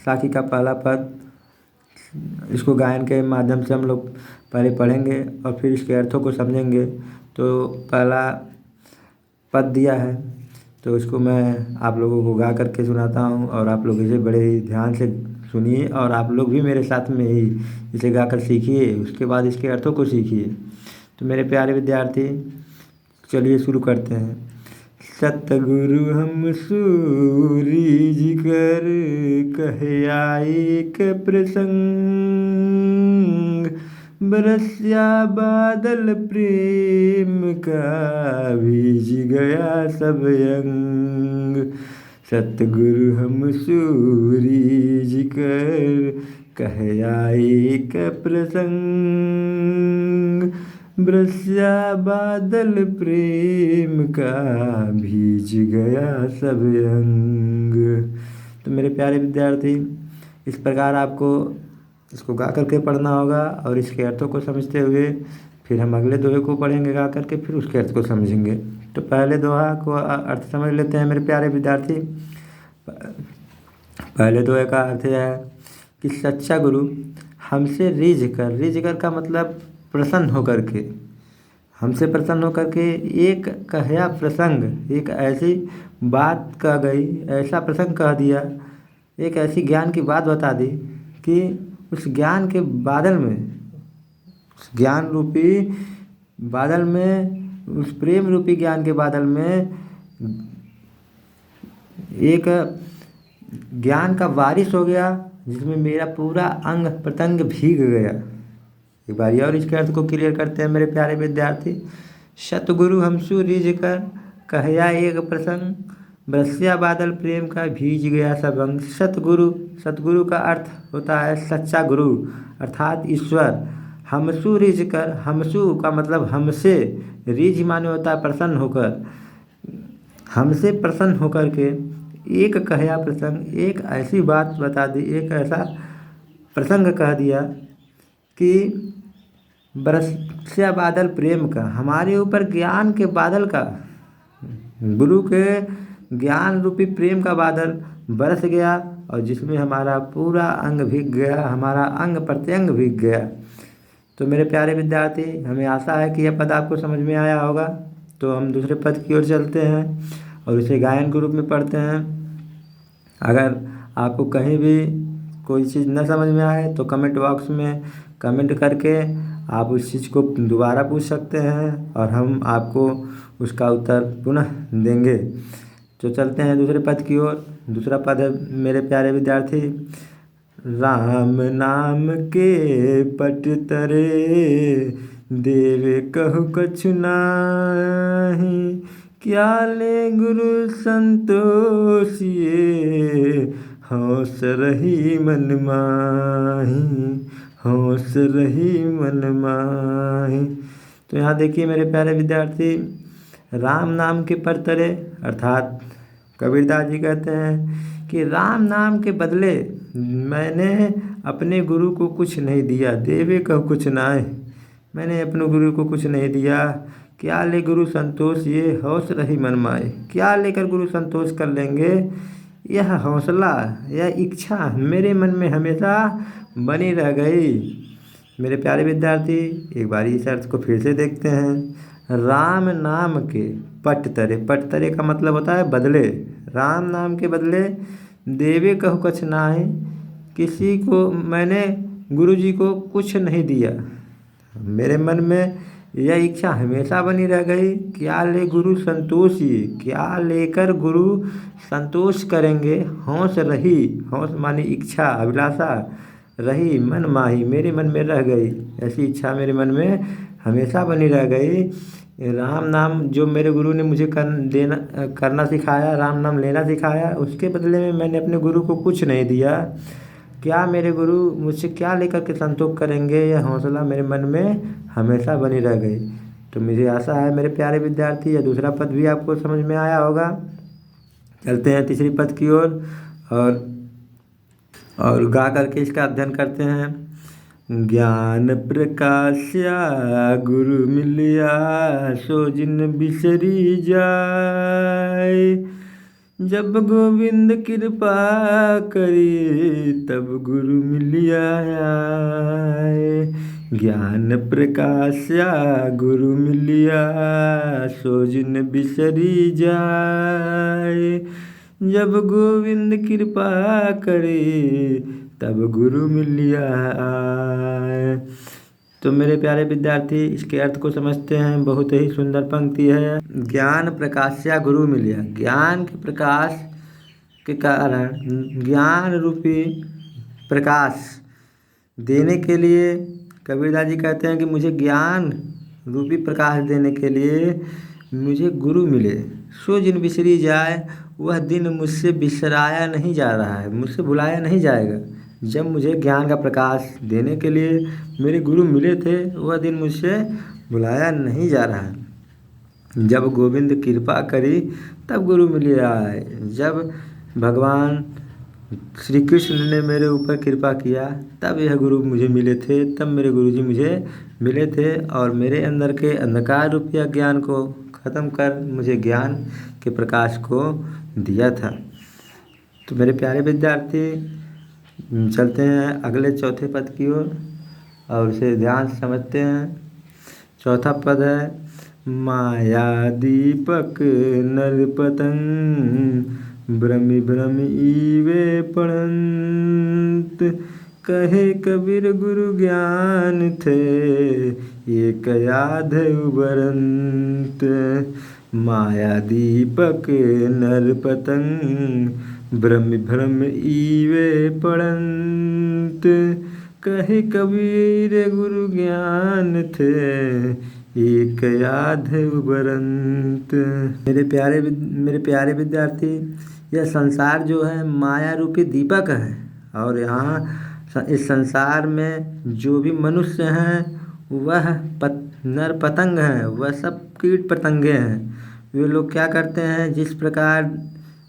साखी का पहला पद, इसको गायन के माध्यम से हम लोग पहले पढ़ेंगे और फिर इसके अर्थों को समझेंगे। तो पहला पद दिया है तो इसको मैं आप लोगों को गा करके सुनाता हूँ और आप लोग इसे बड़े ही ध्यान से सुनिए और आप लोग भी मेरे साथ में ही इसे गाकर सीखिए, उसके बाद इसके अर्थों को सीखिए। तो मेरे प्यारे विद्यार्थी, चलिए शुरू करते हैं। सतगुरु हम सूरीज कर कहे आए के प्रसंग, बरस्या बादल प्रेम का भीज गया सब अंग। सतगुरु हम सूरीज कर कहे आए के प्रसंग, बरस्या बादल प्रेम का भीज गया सब अंग। तो मेरे प्यारे विद्यार्थी, इस प्रकार आपको इसको गा करके पढ़ना होगा और इसके अर्थों को समझते हुए फिर हम अगले दोहे को पढ़ेंगे गा करके, फिर उसके अर्थ को समझेंगे। तो पहले दोहा को अर्थ समझ लेते हैं मेरे प्यारे विद्यार्थी। पहले दोहे का अर्थ है कि सच्चा गुरु हमसे रिझ कर का मतलब प्रसन्न होकर के, हमसे प्रसन्न होकर के एक कहया प्रसंग, एक ऐसी बात कह गई, ऐसा प्रसंग कह दिया, एक ऐसी ज्ञान की बात बता दी कि उस ज्ञान के बादल में, उस ज्ञान रूपी बादल में, उस प्रेम रूपी ज्ञान के बादल में एक ज्ञान का बारिश हो गया जिसमें मेरा पूरा अंग प्रत्यंग भीग गया। एक बार और इसके अर्थ को क्लियर करते हैं मेरे प्यारे विद्यार्थी। सतगुरु हमसु रिझ कर कहया एक प्रसंग, बरस्या बादल प्रेम का भीज गया सब अंग। सतगुरु, सतगुरु का अर्थ होता है सच्चा गुरु अर्थात ईश्वर। हमसु रिझ कर, हमसु का मतलब हमसे, रिझ माने होता है प्रसन्न होकर, हमसे प्रसन्न होकर के एक कहया प्रसंग, एक ऐसी बात बता दी, एक ऐसा प्रसंग कह दिया कि बरस्या बादल प्रेम का, हमारे ऊपर ज्ञान के बादल का, गुरु के ज्ञान रूपी प्रेम का बादल बरस गया और जिसमें हमारा पूरा अंग भीग गया, हमारा अंग प्रत्यंग भीग गया। तो मेरे प्यारे विद्यार्थी, हमें आशा है कि यह पद आपको समझ में आया होगा। तो हम दूसरे पद की ओर चलते हैं और इसे गायन के रूप में पढ़ते हैं। अगर आपको कहीं भी कोई चीज़ न समझ में आए तो कमेंट बॉक्स में कमेंट करके आप उस चीज़ को दोबारा पूछ सकते हैं और हम आपको उसका उत्तर पुनः देंगे। तो चलते हैं दूसरे पद की ओर। दूसरा पद है मेरे प्यारे विद्यार्थी, राम नाम के पट तरे देवे कहु कछु नाही, क्या ले गुरु संतोष ये हौस रही मन माही, हौस रही मन माही। तो यहाँ देखिए मेरे प्यारे विद्यार्थी, राम नाम के परतरे अर्थात कबीरदास जी कहते हैं कि राम नाम के बदले मैंने अपने गुरु को कुछ नहीं दिया, देवे कहु कुछ नाय, मैंने अपने गुरु को कुछ नहीं दिया, क्या ले गुरु संतोष ये हौस रही मन माए, क्या लेकर गुरु संतोष कर लेंगे, यह हौसला, यह इच्छा मेरे मन में हमेशा बनी रह गई। मेरे प्यारे विद्यार्थी, एक बार इस अर्थ को फिर से देखते हैं। राम नाम के पट तरे, पट तरे का मतलब होता है बदले, राम नाम के बदले देवे कहु कछ नाहि, किसी को मैंने गुरु जी को कुछ नहीं दिया, मेरे मन में यह इच्छा हमेशा बनी रह गई, क्या ले गुरु संतोष ये, क्या लेकर गुरु संतोष करेंगे, हौस रही, हौस मानी इच्छा अभिलाषा, रही मन माही मेरे मन में रह गई, ऐसी इच्छा मेरे मन में हमेशा बनी रह गई। राम नाम जो मेरे गुरु ने मुझे करना सिखाया, राम नाम लेना सिखाया, उसके बदले में मैंने अपने गुरु को कुछ नहीं दिया, क्या मेरे गुरु मुझसे क्या लेकर के संतोष करेंगे, यह हौसला मेरे मन में हमेशा बनी रह गई। तो मुझे आशा है मेरे प्यारे विद्यार्थी यह दूसरा पद भी आपको समझ में आया होगा। चलते हैं तीसरी पद की ओर और गा करके इसका अध्ययन करते हैं। ज्ञान प्रकाश्या गुरु मिलिया, सो जिन बिसरी जाए, जब गोविंद कृपा करी तब गुरु मिलिया आए। ज्ञान प्रकाशया गुरु मिलिया सो जिन बिसरी जाए। जब गोविंद कृपा करे तब गुरु मिलिया आए। तो मेरे प्यारे विद्यार्थी इसके अर्थ को समझते हैं। बहुत ही सुंदर पंक्ति है। ज्ञान प्रकाशया गुरु मिलिया, ज्ञान के प्रकाश के कारण, ज्ञान रूपी प्रकाश देने के लिए कबीरदास जी कहते हैं कि मुझे ज्ञान रूपी प्रकाश देने के लिए मुझे गुरु मिले। सो जिन बिसरी जाए, वह दिन मुझसे बिसराया नहीं जा रहा है, मुझसे भुलाया नहीं जाएगा। जब मुझे ज्ञान का प्रकाश देने के लिए मेरे गुरु मिले थे, वह दिन मुझसे भुलाया नहीं जा रहा है। जब गोविंद कृपा करी तब गुरु मिले आए। जब भगवान श्री कृष्ण ने मेरे ऊपर कृपा किया तब यह गुरु मुझे मिले थे, तब मेरे गुरु जी मुझे मिले थे और मेरे अंदर के अंधकार रूपी अज्ञान को ख़त्म कर मुझे ज्ञान के प्रकाश को दिया था। तो मेरे प्यारे विद्यार्थी चलते हैं अगले चौथे पद की ओर और उसे ध्यान से समझते हैं। चौथा पद है, माया दीपक नर पतंग भ्रमि भ्रमि ईवे पड़ंत। कहे कबीर गुरु ज्ञान थे ये कयाध उबरंत। माया दीपक नर पतंग भ्रमि भ्रमि ईवे पड़ंत। कहे कबीर गुरु ज्ञान थे एक याद उबरंत। मेरे प्यारे विद्यार्थी, यह संसार जो है माया रूपी दीपक है और यहाँ इस संसार में जो भी मनुष्य हैं वह नर पतंग हैं, वह सब कीट पतंगे हैं। वे लोग क्या करते हैं, जिस प्रकार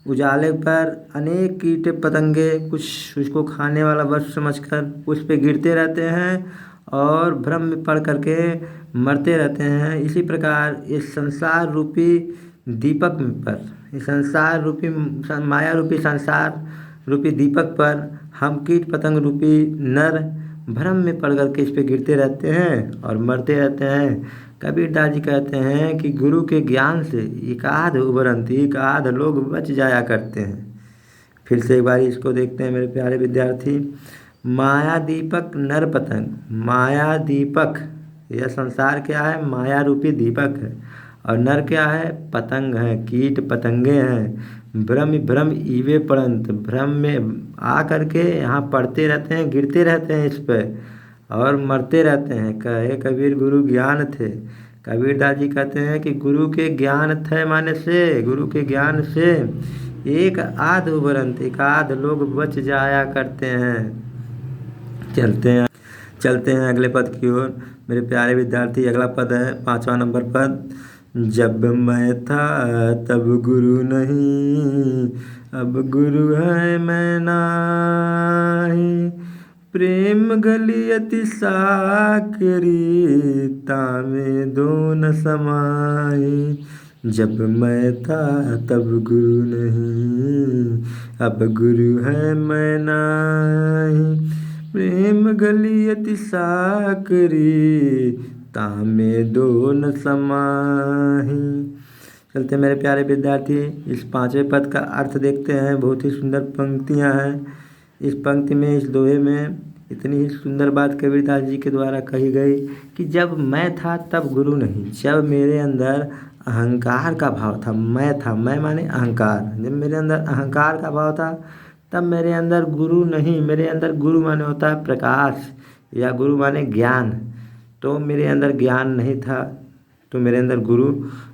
उजाले पर अनेक कीट पतंगे कुछ उसको खाने वाला वस्तु समझकर उस पे गिरते रहते हैं और भ्रम में पड़ करके मरते रहते हैं, इसी प्रकार इस संसार रूपी दीपक पर, इस संसार रूपी माया रूपी संसार रूपी दीपक पर हम कीट पतंग रूपी नर भ्रम में पड़ करके इस पे गिरते रहते हैं और मरते रहते हैं। कबीरदास जी कहते हैं कि गुरु के ज्ञान से एकाध उबरंत, एकाध लोग बच जाया करते हैं। फिर से एक बार इसको देखते हैं मेरे प्यारे विद्यार्थी। माया दीपक नर पतंग, माया दीपक यह संसार क्या है, माया रूपी दीपक है और नर क्या है, पतंग है, कीट पतंगे हैं। भ्रम भ्रम ईवे पड़ंत, भ्रम में आ करके यहाँ पड़ते रहते हैं, गिरते रहते हैं इस पर और मरते रहते हैं। कहे कबीर गुरु ज्ञान थे। कबीरदास जी कहते हैं कि गुरु के ज्ञान थे माने से, गुरु के ज्ञान से एक आध उबरंत, एक आध लोग बच जाया करते हैं। चलते हैं अगले पद की ओर मेरे प्यारे विद्यार्थी। अगला पद है 5वां नंबर पद। जब मैं था तब गुरु नहीं, अब गुरु है मैं नाही। प्रेम गली अति साकरी तामे दो न समाई। जब मैं था तब गुरु नहीं, अब गुरु है मैं नाही। प्रेम गली अति साकरी तामे दो न समाही। चलते मेरे प्यारे विद्यार्थी इस 5वें पद का अर्थ देखते हैं। बहुत ही सुंदर पंक्तियां हैं इस पंक्ति में, इस दोहे में इतनी ही सुंदर बात कबीरदास जी के द्वारा कही गई कि जब मैं था तब गुरु नहीं। जब मेरे अंदर अहंकार का भाव था, मैं था, मैं माने अहंकार, जब मेरे अंदर अहंकार का भाव था तब मेरे अंदर गुरु नहीं। मेरे अंदर गुरु माने होता है प्रकाश या गुरु माने ज्ञान, तो मेरे अंदर ज्ञान नहीं था, तो मेरे अंदर गुरु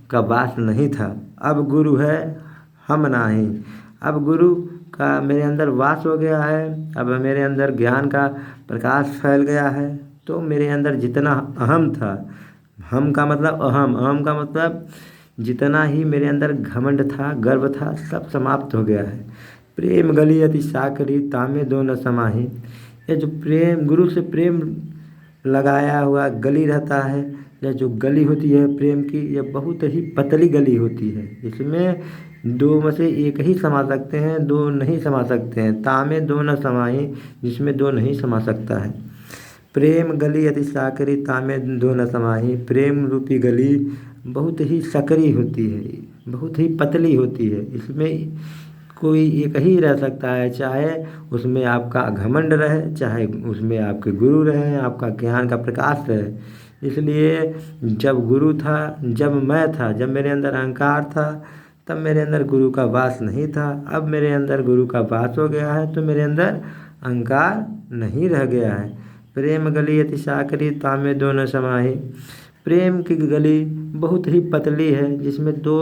का वास नहीं था। अब गुरु है हम नाही, अब गुरु का मेरे अंदर वास हो गया है, अब मेरे अंदर ज्ञान का प्रकाश फैल गया है। तो मेरे अंदर जितना अहम था, हम का मतलब अहम, अहम का मतलब जितना ही मेरे अंदर घमंड था, गर्व था, सब समाप्त हो गया है। प्रेम गली अति साकरी तामे दो न समाही। ये जो प्रेम, गुरु से प्रेम लगाया हुआ गली रहता है, यह जो गली होती है प्रेम की, यह बहुत ही पतली गली होती है। इसमें दो में से एक ही समा सकते हैं, दो नहीं समा सकते हैं। तामे दो न समाई, जिसमें दो नहीं समा सकता है। प्रेम गली अति साकरी, तामे दो न समाई। प्रेम रूपी गली बहुत ही सकरी होती है, बहुत ही पतली होती है। इसमें कोई एक ही रह सकता है, चाहे उसमें आपका घमंड रहे, चाहे उसमें आपके गुरु रहे, आपका ज्ञान का प्रकाश रहे। इसलिए जब गुरु था, जब मैं था, जब मेरे अंदर अहंकार था, तब मेरे अंदर गुरु का वास नहीं था। अब मेरे अंदर गुरु का वास हो गया है तो मेरे अंदर अहंकार नहीं रह गया है। प्रेम गली अति साकरी, तामे दो न समाही। प्रेम की गली बहुत ही पतली है, जिसमें दो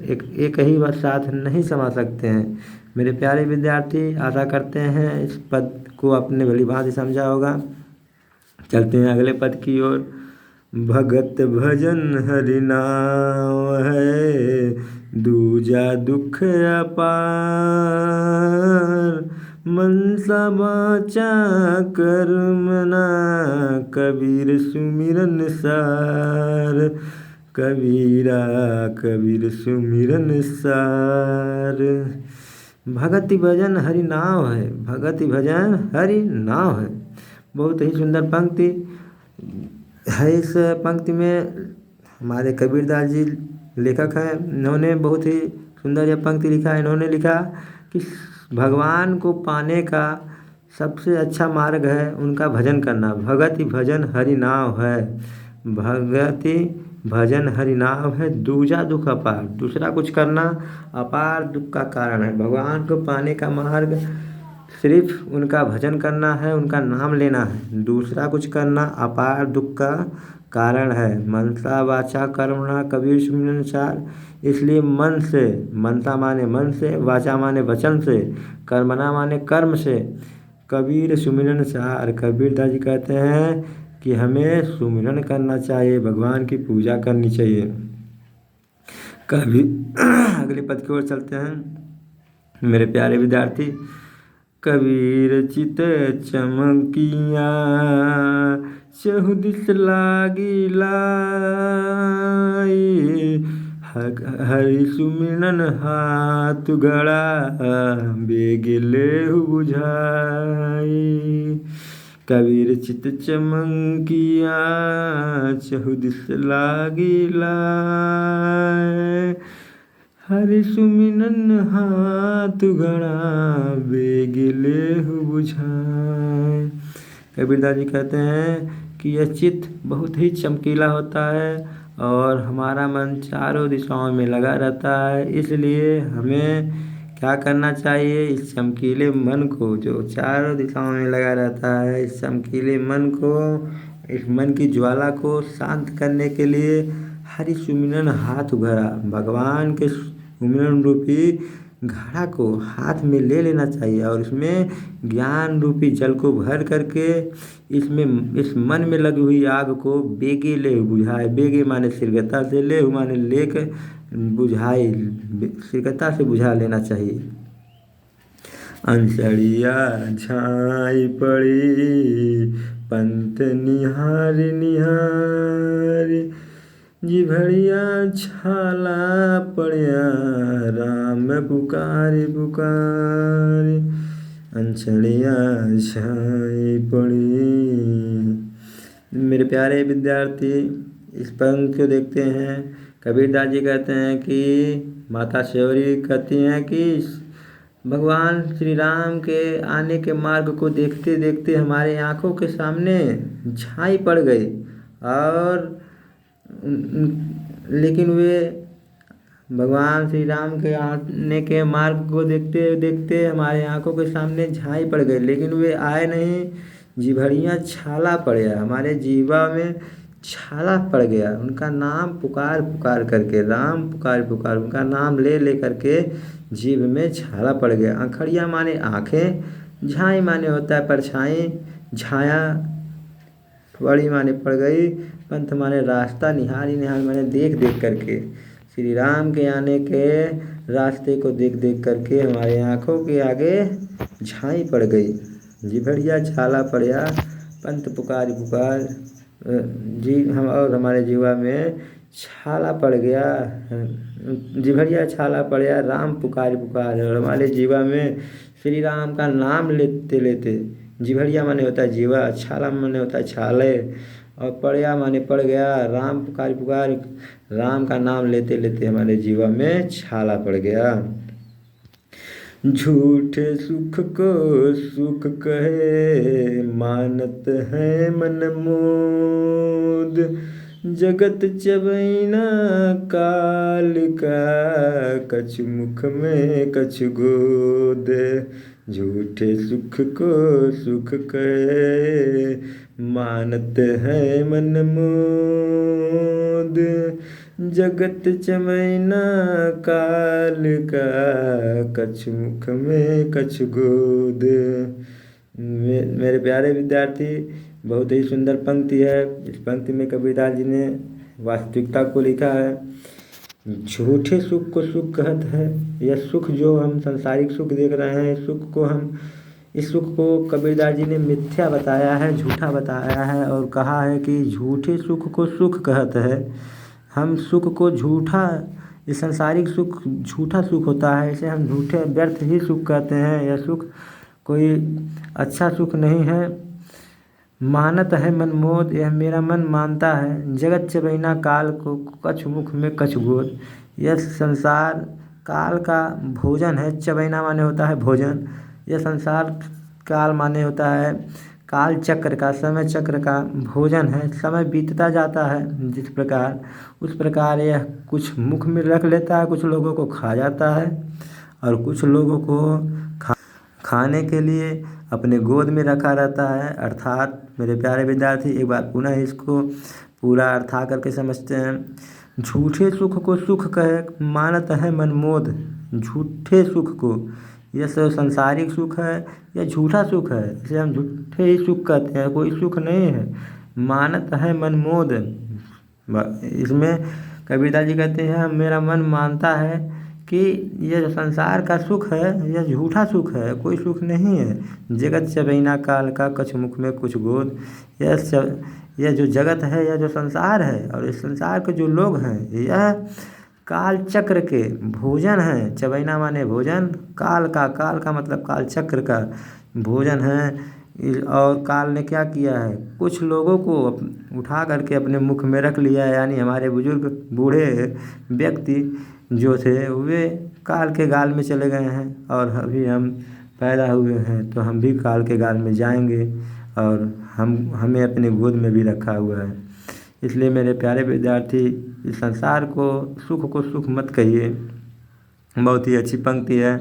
एक ही बात साथ नहीं समा सकते हैं। मेरे प्यारे विद्यार्थी, आशा करते हैं इस पद को आपने भली भांति समझा होगा। चलते हैं अगले पद की ओर। भगत भजन हरि नाम है, दूजा दुख अपार। मनसा बाचा कर्म ना, कबीर सुमिरन सार। कबीरा कबीर सुमिरन सार। भगति भजन हरि नाम है, भगति भजन हरि नाम है। बहुत ही सुंदर पंक्ति है। इस पंक्ति में हमारे कबीरदास जी लेखक हैं, इन्होंने बहुत ही सुंदर यह पंक्ति लिखा है। इन्होंने लिखा कि भगवान को पाने का सबसे अच्छा मार्ग है उनका भजन करना। भगति भजन हरि नाम है, भगति भजन हरि नाम है, दूजा दुख अपार। दूसरा कुछ करना अपार दुख का कारण है। भगवान को पाने का मार्ग सिर्फ उनका भजन करना है, उनका नाम लेना है। दूसरा कुछ करना अपार दुख का कारण है। मनसा वाचा कर्मणा, कबीर सुमिरन सार। इसलिए मन से, मनसा माने मन से, वाचा माने वचन से, कर्मणा माने कर्म से, कबीर सुमिरन सार। कबीरदास जी कहते हैं कि हमें सुमिरन करना चाहिए, भगवान की पूजा करनी चाहिए। कभी अगले पद की ओर चलते हैं मेरे प्यारे विद्यार्थी। कबीर चित चमकिया, चहुदिस लागी लाई। हरि सुमिरन हाथ गड़ा, बेग लेहु बुझाई। कबीर चित चमकिया, चहुदिस लागी लाई। हरि सुमिरन हाथ गड़ा, बेग लेहु बुझाए। कबीरदास जी कहते हैं कि यह चित्त बहुत ही चमकीला होता है और हमारा मन चारों दिशाओं में लगा रहता है। इसलिए हमें क्या करना चाहिए, इस चमकीले मन को, जो चारों दिशाओं में लगा रहता है, इस चमकीले मन को, इस मन की ज्वाला को शांत करने के लिए हरि सुमिरन हाथ घड़ा, भगवान के सुमिरन रूपी घड़ा को हाथ में ले लेना चाहिए और इसमें ज्ञान रूपी जल को भर करके इसमें इस मन में लगी हुई आग को बेगे ले बुझाए। बेगे माने शीघ्रता से, ले माने लेकर बुझाए, शीघ्रता से बुझा लेना चाहिए। अंसड़िया झाई पड़ी, पंत निहारी निहारी। जिभड़िया छाला पड़िया, राम पुकारी पुकारी। अंसड़िया झाई पड़ी। मेरे प्यारे विद्यार्थी, इस पंक्ति को देखते हैं। कबीरदास जी कहते हैं कि माता शेवरी कहती हैं कि भगवान श्री राम के आने के मार्ग को देखते देखते हमारे आँखों के सामने झाई पड़ गई और लेकिन वे भगवान श्री राम के आने के मार्ग को देखते देखते हमारे आँखों के सामने झाई पड़ गई, लेकिन वे आए नहीं। जिभड़ियाँ छाला पड़ गया, हमारे जीवा में छाला पड़ गया। उनका नाम पुकार पुकार करके, राम पुकार पुकार, उनका नाम ले ले करके जीभ में छाला पड़ गया। आँखड़िया माने आँखें, झाई माने होता है परछाई, छाया, बड़ी माने पड़ गई, पंथ माने रास्ता, निहारी निहारी माने देख देख करके। श्री राम के आने के रास्ते को देख देख करके हमारे आँखों के आगे झाई पड़ गई। जिभड़िया छाला पड़या, पंथ पुकार पुकार। जी हम और हमारे जीवा में छाला पड़ गया, जिभरिया छाला पड़ गया, राम पुकार पुकार। और हमारे जीवा में श्री राम का नाम लेते लेते, जिभरिया माने होता है जीवा, छाला माने होता है छाले, और पड़या माने पड़ गया, राम पुकार पुकार, राम का नाम लेते लेते हमारे जीवा में छाला पड़ गया। झूठे सुख को सुख कहे, मानत है मन मोद, जगत चबैना काल का, कछु मुख में कछु गोद। झूठे सुख को सुख कहे, मानत है मन मोद, जगत चमैना काल का, कछु मुख में कछु गोद। मेरे प्यारे विद्यार्थी, बहुत ही सुंदर पंक्ति है। इस पंक्ति में कबीरदास जी ने वास्तविकता को लिखा है। झूठे सुख को सुख कहत है। यह सुख जो हम सांसारिक सुख देख रहे हैं, इस सुख को कबीरदास जी ने मिथ्या बताया है, झूठा बताया है, और कहा है कि झूठे सुख को सुख कहत है। हम सुख को झूठा, ये सांसारिक सुख झूठा सुख होता है, इसे हम झूठे व्यर्थ ही सुख कहते हैं। यह सुख कोई अच्छा सुख नहीं है। मानत है मन मोद, यह मेरा मन मानता है। जगत चबैना काल को, कछु मुख में कछु गोद। यह संसार काल का भोजन है। चबैना माने होता है भोजन। यह संसार काल माने होता है काल चक्र का, समय चक्र का भोजन है। समय बीतता जाता है जिस प्रकार, उस प्रकार यह कुछ मुख में रख लेता है, कुछ लोगों को खा जाता है, और कुछ लोगों को खाने के लिए अपने गोद में रखा रहता है। अर्थात मेरे प्यारे विद्यार्थी, एक बार पुनः इसको पूरा अर्था करके समझते हैं। झूठे सुख को सुख कहे, मानत है मन मोद। झूठे सुख को, यह सब सांसारिक सुख है, यह झूठा सुख है, इसे हम झूठे ही सुख कहते हैं, कोई सुख नहीं है। मानत है मन मोद, इसमें कबीरदास जी कहते हैं मेरा मन मानता है कि यह जो संसार का सुख है यह झूठा सुख है, कोई सुख नहीं है। जगत चबैना काल का, कछु मुख में कुछ गोद। यह जो जगत है, यह जो संसार है, और इस संसार के जो लोग हैं, यह काल चक्र के भोजन है। चबैना माने भोजन, काल का मतलब काल चक्र का भोजन है। और काल ने क्या किया है, कुछ लोगों को उठा करके अपने मुख में रख लिया है। यानी हमारे बुजुर्ग बूढ़े व्यक्ति जो थे वे काल के गाल में चले गए हैं, और अभी हम पैदा हुए हैं तो हम भी काल के गाल में जाएंगे, और हमें अपने गोद में भी रखा हुआ है। इसलिए मेरे प्यारे विद्यार्थी, इस संसार को सुख मत कहिए। बहुत ही अच्छी पंक्ति है।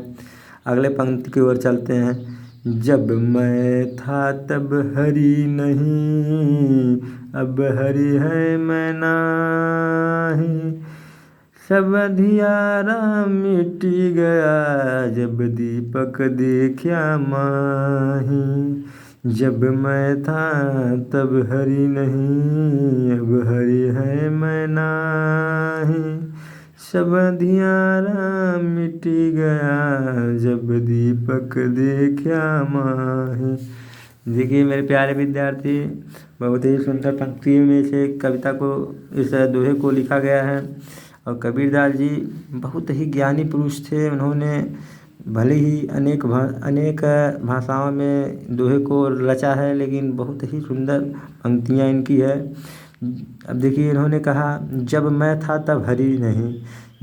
अगले पंक्ति की ओर चलते हैं। जब मैं था तब हरि नहीं, अब हरि है मैं नाही, सब अंधियारा मिटी गया, जब दीपक देखा माही। जब मैं था तब हरि नहीं, अब हरि है मैं नाही, सब अंधियारा मिटी गया, जब दीपक देखा माही। देखिए मेरे प्यारे विद्यार्थी, बहुत ही सुंदर पंक्ति में से कविता को, इस दोहे को लिखा गया है। और कबीरदास जी बहुत ही ज्ञानी पुरुष थे। उन्होंने भले ही अनेक भाषाओं में दोहे को रचा है, लेकिन बहुत ही सुंदर पंक्तियाँ इनकी है। अब देखिए इन्होंने कहा, जब मैं था तब हरि नहीं।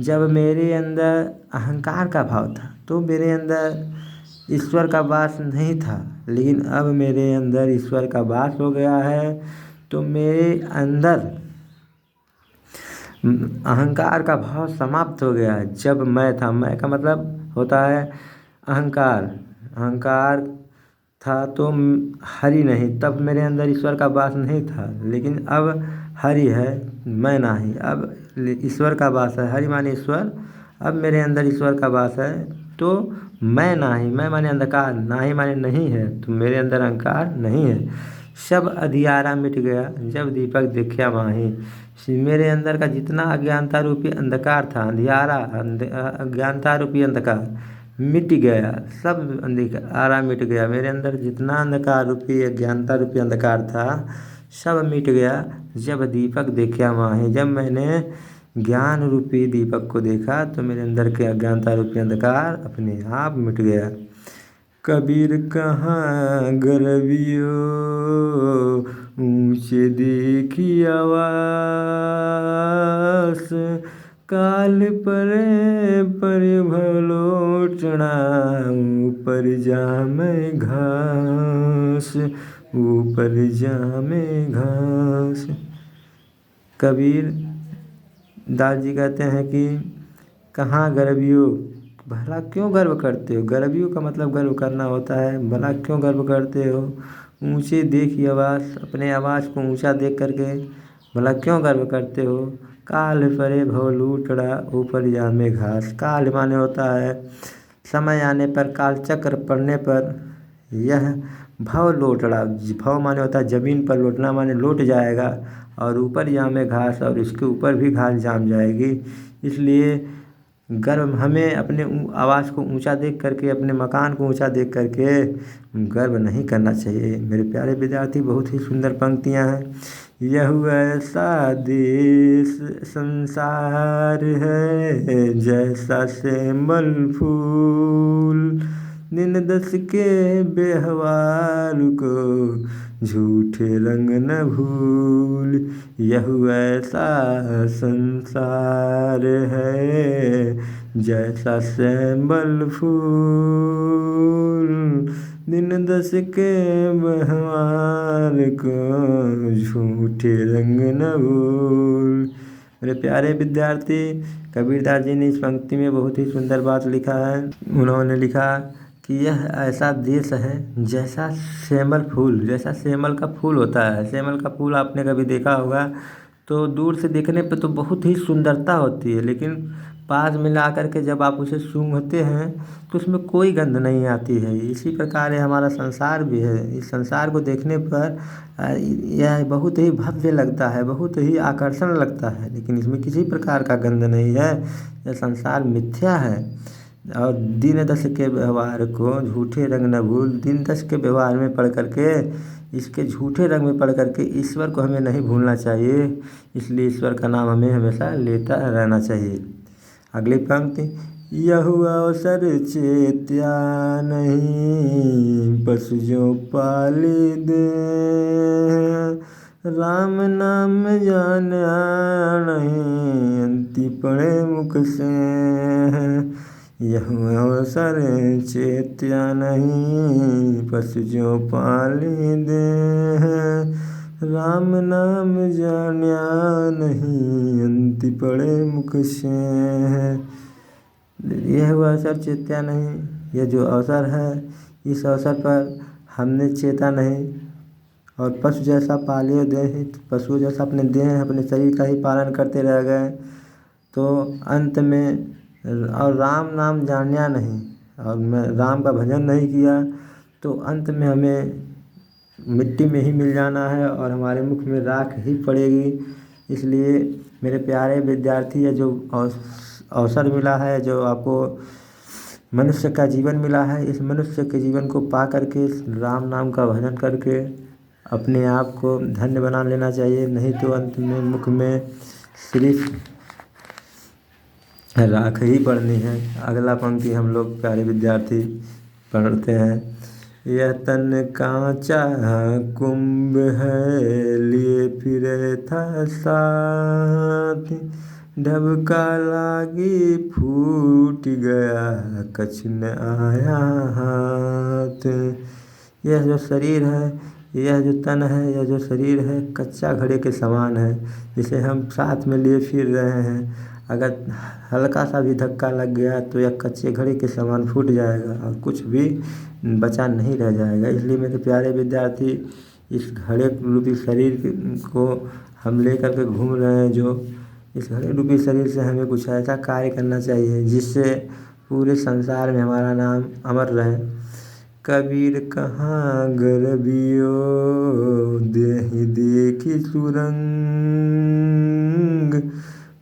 जब मेरे अंदर अहंकार का भाव था तो मेरे अंदर ईश्वर का वास नहीं था, लेकिन अब मेरे अंदर ईश्वर का वास हो गया है, तो मेरे अंदर अहंकार का भाव समाप्त हो गया है। जब मैं था, मैं का मतलब होता है अहंकार था तो हरि नहीं, तब मेरे अंदर ईश्वर का वास नहीं था, लेकिन अब हरि है मैं नहीं, अब ईश्वर का वास है। हरि माने ईश्वर, अब मेरे अंदर ईश्वर का वास है, तो मैं नहीं, मैं माने अंधकार, नाही माने नहीं है, तो मेरे अंदर अहंकार नहीं है। सब अंधियारा मिट गया, जब दीपक देखा माही। मेरे अंदर का जितना अज्ञानता रूपी अंधकार था, अंधियारा अज्ञानता रूपी अंधकार मिट गया, सब अंधियारा मिट गया। मेरे अंदर जितना अंधकार रूपी अज्ञानता रूपी अंधकार था सब मिट गया जब दीपक देखा माहे। जब मैंने ज्ञान रूपी दीपक को देखा तो मेरे अंदर के अज्ञानता रूपी अंधकार अपने आप मिट गया। कबीर कहाँ गर्वियो ऊँचे देखी आवास, काल परे पर भलोचना ऊपर जामे घास, ऊपर जामे घास। कबीर दास जी कहते हैं कि कहाँ गर्वियो, भला क्यों गर्व करते हो। गर्वियों का मतलब गर्व करना होता है। भला क्यों गर्व करते हो। ऊँचे देखी आवाज़, अपने आवाज़ को ऊँचा देख करके भला क्यों गर्व करते हो। काल परे भव लूटड़ा ऊपर जामे घास। काल माने होता है समय आने पर, काल चक्र पड़ने पर यह भव लौटड़ा, भव माने होता है ज़मीन पर, लौटना माने लौट जाएगा, और ऊपर जामे घास, और इसके ऊपर भी घास जाम जाएगी। इसलिए गर्व हमें अपने आवाज़ को ऊंचा देख करके, अपने मकान को ऊंचा देख करके गर्व नहीं करना चाहिए। मेरे प्यारे विद्यार्थी, बहुत ही सुंदर पंक्तियां हैं। यह ऐसा देश संसार है जैसा श्यामल फूल, दिन दस के व्यवहार को झूठे रंग न भूल। यह ऐसा संसार है जैसा श्यामल फूल, दिन दस के व्यवहार को झूठे रंग न भूल। मेरे प्यारे विद्यार्थी, कबीरदास जी ने इस पंक्ति में बहुत ही सुंदर बात लिखा है। उन्होंने लिखा कि यह ऐसा देश है जैसा श्यामल फूल, जैसा श्यामल का फूल होता है। श्यामल का फूल आपने कभी देखा होगा, तो दूर से देखने पे तो बहुत ही सुंदरता होती है, लेकिन पास में ला करके जब आप उसे सूंघते हैं तो उसमें कोई गंध नहीं आती है। इसी प्रकार ये हमारा संसार भी है। इस संसार को देखने पर यह बहुत ही भव्य लगता है, बहुत ही आकर्षण लगता है, लेकिन इसमें किसी प्रकार का गंध नहीं है। यह संसार मिथ्या है। और दिन दस के व्यवहार को झूठे रंग न भूल। दिन दस के व्यवहार में पढ़ करके, इसके झूठे रंग में पढ़ करके ईश्वर को हमें नहीं भूलना चाहिए। इसलिए ईश्वर का नाम हमें हमेशा लेता रहना चाहिए। अगली पंक्ति, यह अवसर चेत्या नहीं पशु जो पाली दे, राम नाम जाना नहीं अंति पड़े मुख से। यह अवसर चेत्या नहीं पशु जो पाली दे, राम नाम जान्या नहीं अंति पड़े मुख से। यह अवसर चेत्या नहीं, यह जो अवसर है, इस अवसर पर हमने चेता नहीं, और पशु जैसा पाले दे, पशु जैसा अपने देह, अपने शरीर का ही पालन करते रह गए, तो अंत में, और राम नाम जान्या नहीं, और मैं राम का भजन नहीं किया, तो अंत में हमें मिट्टी में ही मिल जाना है और हमारे मुख में राख ही पड़ेगी। इसलिए मेरे प्यारे विद्यार्थी, ये जो अवसर मिला है, जो आपको मनुष्य का जीवन मिला है, इस मनुष्य के जीवन को पा करके राम नाम का भजन करके अपने आप को धन्य बना लेना चाहिए। नहीं तो अंत में मुख में सिर्फ राख ही पड़नी है। अगला पंक्ति हम लोग प्यारे विद्यार्थी पढ़ते हैं। यह तन कांचा कुंभ है लिए फिरे था साथ, ढबका लागी फूट गया कछ न आया हाथ। यह जो शरीर है, यह जो तन है, यह जो शरीर है, कच्चा घड़े के समान है, जिसे हम साथ में लिए फिर रहे हैं। अगर हल्का सा भी धक्का लग गया तो यह कच्चे घड़े के समान फूट जाएगा और कुछ भी बचा नहीं रह जाएगा। इसलिए मेरे प्यारे विद्यार्थी, इस घड़े रूपी शरीर को हम लेकर के घूम रहे हैं, जो इस घड़े रूपी शरीर से हमें कुछ ऐसा कार्य करना चाहिए जिससे पूरे संसार में हमारा नाम अमर रहे। कबीर कहाँ गर्वियो देहि देखी सुरंग,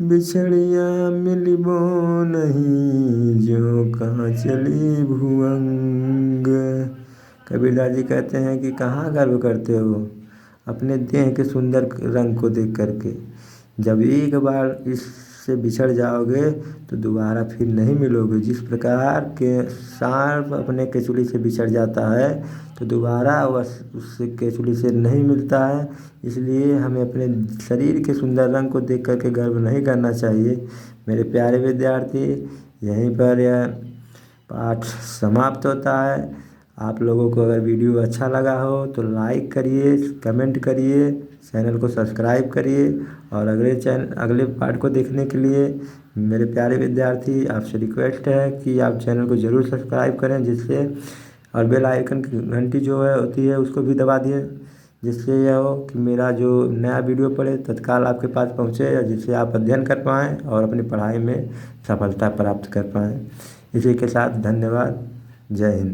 बिछड़िया मिलिबो नहीं जो कहाँ चली भुवंग। कबीरदास जी कहते हैं कि कहाँ गर्व करते हो, अपने देह के सुंदर रंग को देख करके। जब एक बार इससे बिछड़ जाओगे तो दोबारा फिर नहीं मिलोगे। जिस प्रकार के सांप अपने केचुली से बिछड़ जाता है तो दोबारा वह उससे केचुली से नहीं मिलता है। इसलिए हमें अपने शरीर के सुंदर रंग को देख करके गर्व नहीं करना चाहिए। मेरे प्यारे विद्यार्थी, यहीं पर यह पाठ समाप्त होता है। आप लोगों को अगर वीडियो अच्छा लगा हो तो लाइक करिए, कमेंट करिए, चैनल को सब्सक्राइब करिए और अगले पार्ट को देखने के लिए मेरे प्यारे विद्यार्थी आपसे रिक्वेस्ट है कि आप चैनल को ज़रूर सब्सक्राइब करें, जिससे और बेल आइकन की घंटी जो है होती है उसको भी दबा दिए, जिससे यह हो कि मेरा जो नया वीडियो पड़े तत्काल आपके पास पहुँचे, या जिससे आप अध्ययन कर पाएँ और अपनी पढ़ाई में सफलता प्राप्त कर पाएँ। इसी के साथ धन्यवाद। जय हिंद।